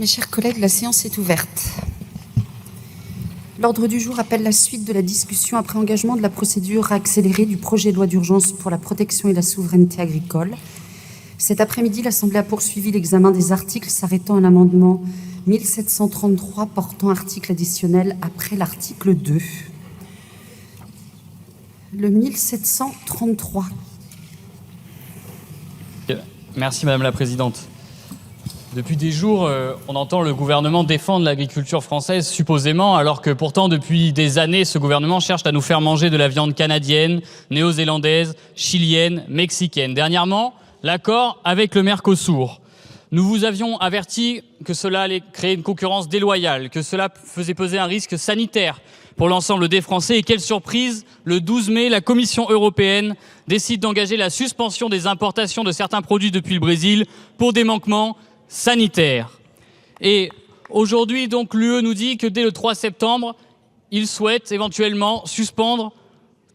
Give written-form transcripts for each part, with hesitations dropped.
Mes chers collègues, la séance est ouverte. L'ordre du jour appelle la suite de la discussion après engagement de la procédure accélérée du projet de loi d'urgence pour la protection et la souveraineté agricole. Cet après-midi, l'Assemblée a poursuivi l'examen des articles s'arrêtant à l'amendement 1733 portant article additionnel après l'article 2. Le 1733. Merci Madame la Présidente. Depuis des jours, on entend le gouvernement défendre l'agriculture française supposément, alors que pourtant depuis des années, ce gouvernement cherche à nous faire manger de la viande canadienne, néo-zélandaise, chilienne, mexicaine. Dernièrement, l'accord avec le Mercosur. Nous vous avions averti que cela allait créer une concurrence déloyale, que cela faisait peser un risque sanitaire pour l'ensemble des Français. Et quelle surprise, le 12 mai, la Commission européenne décide d'engager la suspension des importations de certains produits depuis le Brésil pour des manquements sanitaires. Et aujourd'hui, donc, l'UE nous dit que dès le 3 septembre, il souhaite éventuellement suspendre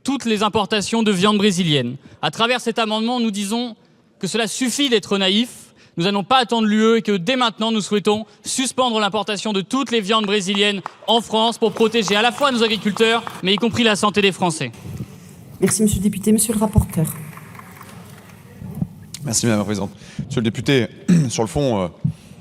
toutes les importations de viande brésilienne. À travers cet amendement, nous disons que cela suffit d'être naïf. Nous n'allons pas attendre l'UE et que dès maintenant, nous souhaitons suspendre l'importation de toutes les viandes brésiliennes en France pour protéger à la fois nos agriculteurs, mais y compris la santé des Français. Merci, Monsieur le député. Monsieur le rapporteur. Merci, Madame la Présidente. Monsieur le député, sur le fond,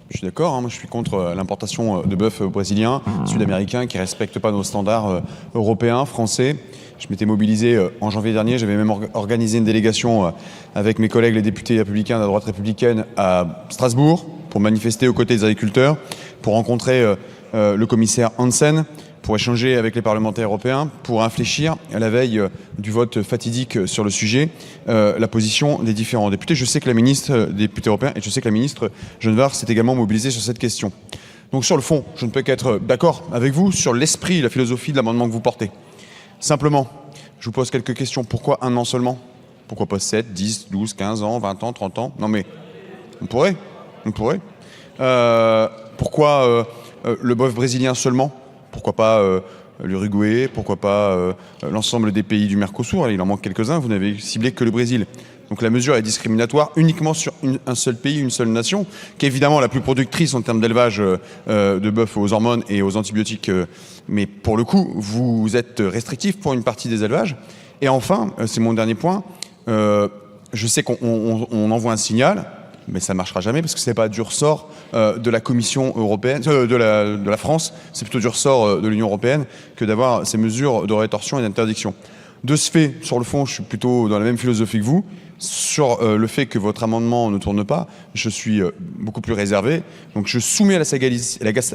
je suis d'accord. Moi, je suis contre l'importation de bœuf brésilien, sud-américain, qui ne respecte pas nos standards européens, français. Je m'étais mobilisé en janvier dernier. J'avais même organisé une délégation avec mes collègues les députés républicains de la droite républicaine à Strasbourg pour manifester aux côtés des agriculteurs, pour rencontrer le commissaire Hansen, pour échanger avec les parlementaires européens, pour infléchir à la veille du vote fatidique sur le sujet la position des différents députés. Je sais que la ministre des députés européens et je sais que la ministre Genevard s'est également mobilisée sur cette question. Donc sur le fond, je ne peux qu'être d'accord avec vous sur l'esprit et la philosophie de l'amendement que vous portez. Simplement, je vous pose quelques questions. Pourquoi un an seulement? Pourquoi pas 7, 10, 12, 15 ans, 20 ans, 30 ans? Non mais, on pourrait. Pourquoi le bœuf brésilien seulement? Pourquoi pas l'Uruguay? Pourquoi pas l'ensemble des pays du Mercosur? Il en manque quelques-uns, vous n'avez ciblé que le Brésil. Donc la mesure est discriminatoire uniquement sur un seul pays, une seule nation, qui est évidemment la plus productrice en termes d'élevage de bœuf aux hormones et aux antibiotiques. Mais pour le coup, vous êtes restrictif pour une partie des élevages. Et enfin, c'est mon dernier point, je sais qu'on envoie un signal, mais ça ne marchera jamais parce que ce n'est pas du ressort de la Commission européenne, de la France, c'est plutôt du ressort de l'Union européenne que d'avoir ces mesures de rétorsion et d'interdiction. De ce fait, sur le fond, je suis plutôt dans la même philosophie que vous. Sur le fait que votre amendement ne tourne pas, je suis beaucoup plus réservé. Donc je soumets à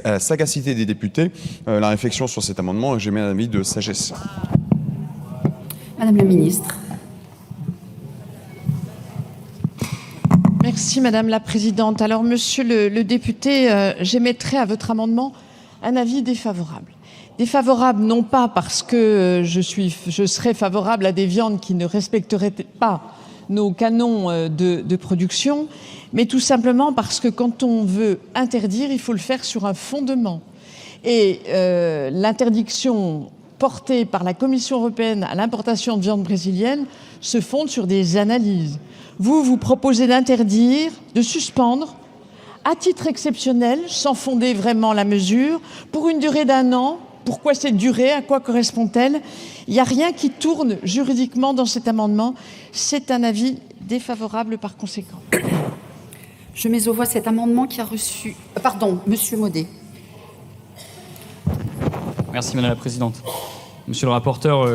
la sagacité des députés la réflexion sur cet amendement et j'émets un avis de sagesse. Madame la ministre. Merci Madame la Présidente. Alors Monsieur le député, j'émettrai à votre amendement un avis défavorable. Défavorable non pas parce que je serais favorable à des viandes qui ne respecteraient pas nos canons de production, mais tout simplement parce que quand on veut interdire, il faut le faire sur un fondement. Et l'interdiction portée par la Commission européenne à l'importation de viande brésilienne se fonde sur des analyses. Vous proposez d'interdire, de suspendre, à titre exceptionnel, sans fonder vraiment la mesure, pour une durée d'1 an. Pourquoi cette durée? À quoi correspond-elle? Il n'y a rien qui tourne juridiquement dans cet amendement. C'est un avis défavorable par conséquent. Je mets aux voix cet amendement qui a reçu... Pardon, Monsieur Maudet. Merci Madame la Présidente. Monsieur le rapporteur,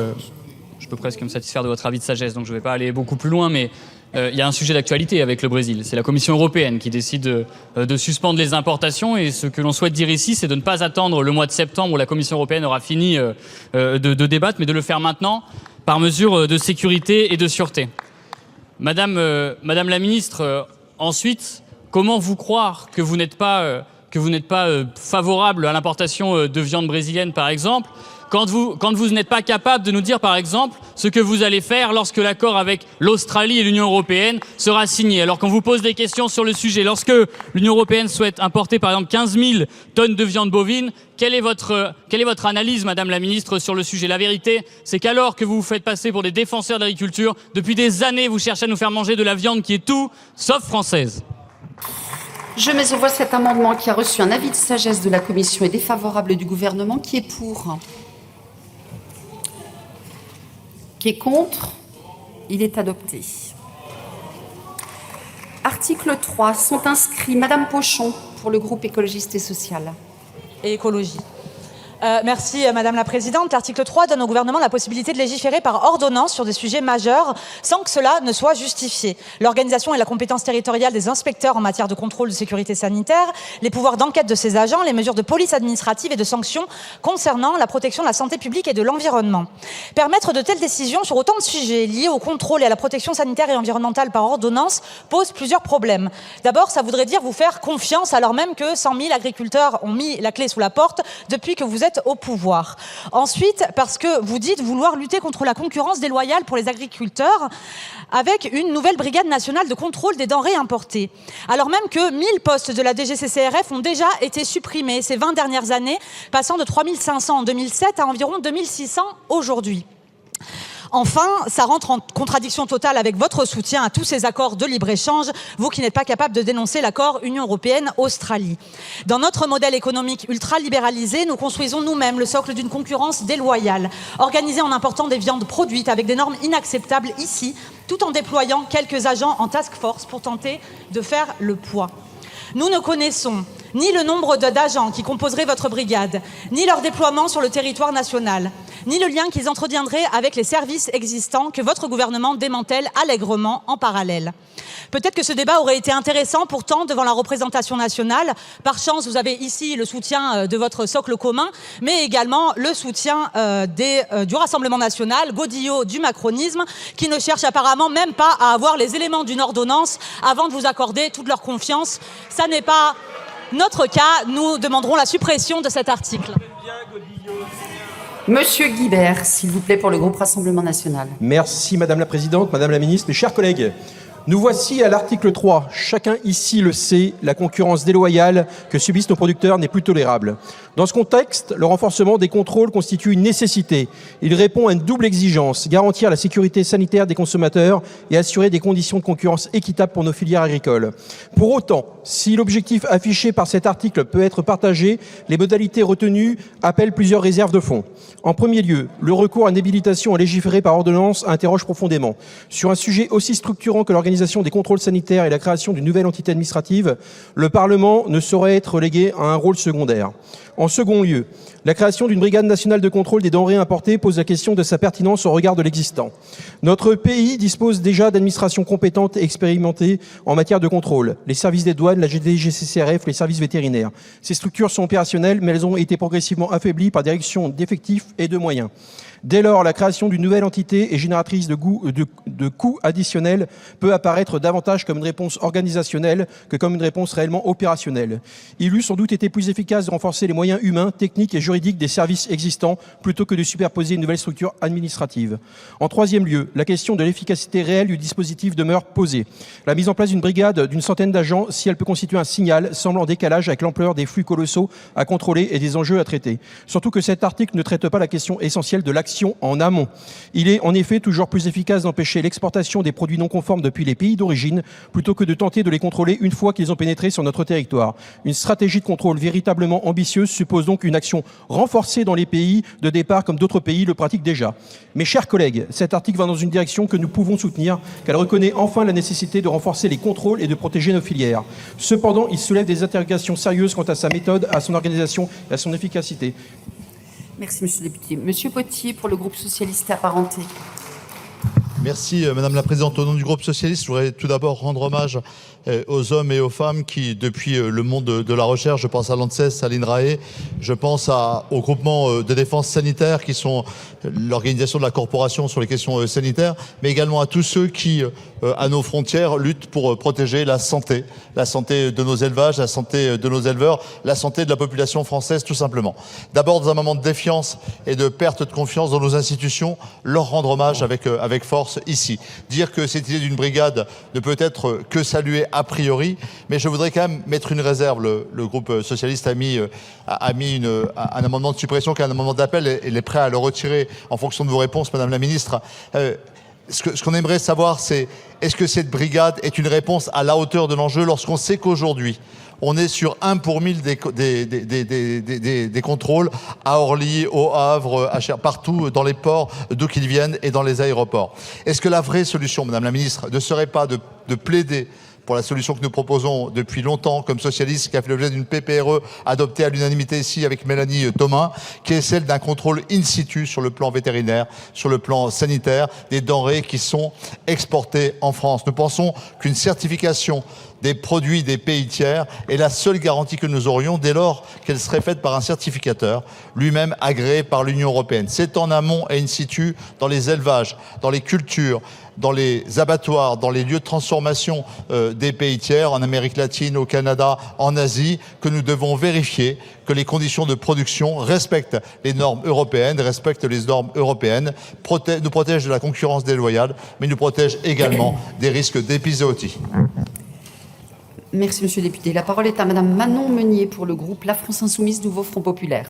je peux presque me satisfaire de votre avis de sagesse, donc je ne vais pas aller beaucoup plus loin, mais il y a un sujet d'actualité avec le Brésil. C'est la Commission européenne qui décide de suspendre les importations et ce que l'on souhaite dire ici, c'est de ne pas attendre le mois de septembre où la Commission européenne aura fini de débattre, mais de le faire maintenant par mesure de sécurité et de sûreté. Madame la ministre, ensuite, comment vous croire que vous n'êtes pas favorable à l'importation de viande brésilienne, par exemple, quand vous n'êtes pas capable de nous dire, par exemple, ce que vous allez faire lorsque l'accord avec l'Australie et l'Union européenne sera signé. Alors qu'on vous pose des questions sur le sujet, lorsque l'Union européenne souhaite importer, par exemple, 15 000 tonnes de viande bovine, quelle est votre analyse, Madame la Ministre, sur le sujet? La vérité, c'est qu'alors que vous vous faites passer pour des défenseurs de l'agriculture, depuis des années, vous cherchez à nous faire manger de la viande qui est tout sauf française. Je mets aux voix cet amendement qui a reçu un avis de sagesse de la commission et défavorable du gouvernement. Qui est pour? Qui est contre? Il est adopté. Article 3. Sont inscrits Madame Pochon pour le groupe écologiste et social. Et écologie. Merci Madame la Présidente. L'article 3 donne au gouvernement la possibilité de légiférer par ordonnance sur des sujets majeurs sans que cela ne soit justifié. L'organisation et la compétence territoriale des inspecteurs en matière de contrôle de sécurité sanitaire, les pouvoirs d'enquête de ces agents, les mesures de police administrative et de sanctions concernant la protection de la santé publique et de l'environnement. Permettre de telles décisions sur autant de sujets liés au contrôle et à la protection sanitaire et environnementale par ordonnance pose plusieurs problèmes. D'abord, ça voudrait dire vous faire confiance alors même que 100 000 agriculteurs ont mis la clé sous la porte depuis que vous êtes au pouvoir. Ensuite, parce que vous dites vouloir lutter contre la concurrence déloyale pour les agriculteurs avec une nouvelle brigade nationale de contrôle des denrées importées. Alors même que 1000 postes de la DGCCRF ont déjà été supprimés ces 20 dernières années, passant de 3500 en 2007 à environ 2600 aujourd'hui. Enfin, ça rentre en contradiction totale avec votre soutien à tous ces accords de libre-échange, vous qui n'êtes pas capable de dénoncer l'accord Union européenne-Australie. Dans notre modèle économique ultra-libéralisé, nous construisons nous-mêmes le socle d'une concurrence déloyale, organisée en important des viandes produites avec des normes inacceptables ici, tout en déployant quelques agents en task force pour tenter de faire le poids. Nous ne connaissons ni le nombre d'agents qui composeraient votre brigade, ni leur déploiement sur le territoire national, ni le lien qu'ils entretiendraient avec les services existants que votre gouvernement démantèle allègrement en parallèle. Peut-être que ce débat aurait été intéressant pourtant devant la représentation nationale. Par chance, vous avez ici le soutien de votre socle commun, mais également le soutien du Rassemblement national, Godillot du macronisme, qui ne cherche apparemment même pas à avoir les éléments d'une ordonnance avant de vous accorder toute leur confiance. Ça n'est pas notre cas. Nous demanderons la suppression de cet article. Monsieur Guibert, s'il vous plaît, pour le groupe Rassemblement national. Merci Madame la Présidente, Madame la Ministre, mes chers collègues. Nous voici à l'article 3. Chacun ici le sait, la concurrence déloyale que subissent nos producteurs n'est plus tolérable. Dans ce contexte, le renforcement des contrôles constitue une nécessité. Il répond à une double exigence, garantir la sécurité sanitaire des consommateurs et assurer des conditions de concurrence équitables pour nos filières agricoles. Pour autant, si l'objectif affiché par cet article peut être partagé, les modalités retenues appellent plusieurs réserves de fond. En premier lieu, le recours à une habilitation à légiférer par ordonnance interroge profondément. Sur un sujet aussi structurant que l'organisation des contrôles sanitaires et la création d'une nouvelle entité administrative, le Parlement ne saurait être relégué à un rôle secondaire. En second lieu, la création d'une brigade nationale de contrôle des denrées importées pose la question de sa pertinence au regard de l'existant. Notre pays dispose déjà d'administrations compétentes et expérimentées en matière de contrôle. Les services des douanes, la DGCCRF, les services vétérinaires. Ces structures sont opérationnelles, mais elles ont été progressivement affaiblies par des réductions d'effectifs et de moyens. Dès lors, la création d'une nouvelle entité et génératrice de coûts additionnels peut apparaître davantage comme une réponse organisationnelle que comme une réponse réellement opérationnelle. Il eût sans doute été plus efficace de renforcer les moyens humains, techniques et juridiques des services existants plutôt que de superposer une nouvelle structure administrative. En troisième lieu, la question de l'efficacité réelle du dispositif demeure posée. La mise en place d'une brigade d'une centaine d'agents, si elle peut constituer un signal, semble en décalage avec l'ampleur des flux colossaux à contrôler et des enjeux à traiter. Surtout que cet article ne traite pas la question essentielle de l'action en amont. Il est en effet toujours plus efficace d'empêcher l'exportation des produits non conformes depuis les pays d'origine plutôt que de tenter de les contrôler une fois qu'ils ont pénétré sur notre territoire. Une stratégie de contrôle véritablement ambitieuse suppose donc une action renforcée dans les pays de départ comme d'autres pays le pratiquent déjà. Mes chers collègues, cet article va dans une direction que nous pouvons soutenir car elle reconnaît enfin la nécessité de renforcer les contrôles et de protéger nos filières. Cependant, il soulève des interrogations sérieuses quant à sa méthode, à son organisation et à son efficacité. Merci, monsieur le député. Monsieur Potier, pour le groupe socialiste et apparenté. Merci, Madame la Présidente. Au nom du groupe socialiste, je voudrais tout d'abord rendre hommage aux hommes et aux femmes qui, depuis le monde de la recherche, je pense à l'ANSES, à l'INRAE, je pense au groupement de défense sanitaire qui sont l'organisation de la corporation sur les questions sanitaires, mais également à tous ceux qui, à nos frontières, luttent pour protéger la santé de nos élevages, la santé de nos éleveurs, la santé de la population française tout simplement. D'abord, dans un moment de défiance et de perte de confiance dans nos institutions, leur rendre hommage avec force ici. Dire que cette idée d'une brigade ne peut être que saluée a priori, mais je voudrais quand même mettre une réserve. Le groupe socialiste a mis un amendement de suppression qui est un amendement d'appel et il est prêt à le retirer en fonction de vos réponses, Madame la Ministre. Ce qu'on aimerait savoir, c'est est-ce que cette brigade est une réponse à la hauteur de l'enjeu lorsqu'on sait qu'aujourd'hui, On est sur 1 pour 1000 des contrôles à Orly, au Havre, partout dans les ports d'où qu'ils viennent et dans les aéroports. Est-ce que la vraie solution, Madame la Ministre, ne serait pas de plaider pour la solution que nous proposons depuis longtemps comme socialistes, qui a fait l'objet d'une PPRE adoptée à l'unanimité ici avec Mélanie Thomas, qui est celle d'un contrôle in situ sur le plan vétérinaire, sur le plan sanitaire, des denrées qui sont exportées en France. Nous pensons qu'une certification des produits des pays tiers est la seule garantie que nous aurions dès lors qu'elle serait faite par un certificateur, lui-même agréé par l'Union européenne. C'est en amont et in situ, dans les élevages, dans les cultures, dans les abattoirs, dans les lieux de transformation des pays tiers, en Amérique latine, au Canada, en Asie, que nous devons vérifier que les conditions de production respectent les normes européennes, respectent les normes européennes, nous protègent de la concurrence déloyale, mais nous protègent également des risques d'épizootie. Merci, monsieur le député. La parole est à madame Manon Meunier pour le groupe La France Insoumise Nouveau Front Populaire.